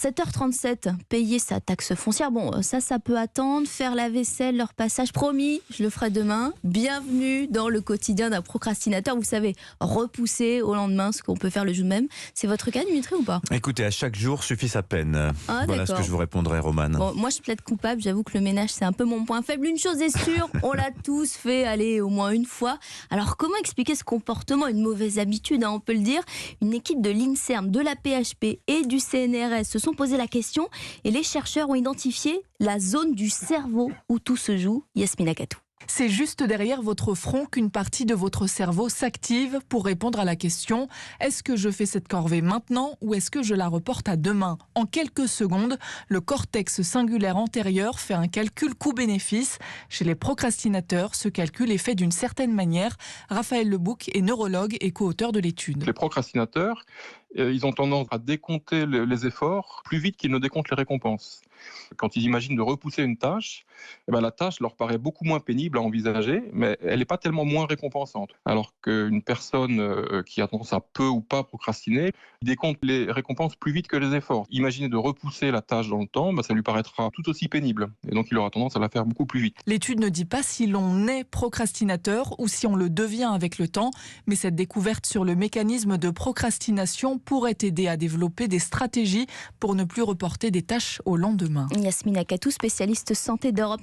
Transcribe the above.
7h37, payer sa taxe foncière, ça peut attendre. Faire la vaisselle, leur passage, promis, je le ferai demain. Bienvenue dans le quotidien d'un procrastinateur. Vous savez, repousser au lendemain ce qu'on peut faire le jour même. C'est votre cas, Dimitri, ou pas? Écoutez, à chaque jour suffit sa peine. Voilà ce que je vous répondrai, Romane. Bon, moi, je plaide coupable. J'avoue que le ménage, c'est un peu mon point faible. Une chose est sûre, on l'a tous fait, allez, au moins une fois. Alors, comment expliquer ce comportement, une mauvaise habitude, on peut le dire? Une équipe de l'INSERM, de la PHP et du CNRS se sont posé la question et les chercheurs ont identifié la zone du cerveau où tout se joue. Yasmina Katou. C'est juste derrière votre front qu'une partie de votre cerveau s'active pour répondre à la question « Est-ce que je fais cette corvée maintenant ou est-ce que je la reporte à demain ?» En quelques secondes, le cortex singulaire antérieur fait un calcul coût-bénéfice. Chez les procrastinateurs, ce calcul est fait d'une certaine manière. Raphaël Lebouc est neurologue et co-auteur de l'étude. Les procrastinateurs, ils ont tendance à décompter les efforts plus vite qu'ils ne décomptent les récompenses. Quand ils imaginent de repousser une tâche, la tâche leur paraît beaucoup moins pénible à envisager, mais elle n'est pas tellement moins récompensante. Alors qu'une personne qui a tendance à peu ou pas procrastiner, décompte les récompenses plus vite que les efforts. Imaginer de repousser la tâche dans le temps, ça lui paraîtra tout aussi pénible. Et donc il aura tendance à la faire beaucoup plus vite. L'étude ne dit pas si l'on est procrastinateur ou si on le devient avec le temps, mais cette découverte sur le mécanisme de procrastination pourrait aider à développer des stratégies pour ne plus reporter des tâches au lendemain. Yasmina Katou, spécialiste santé d'Europe.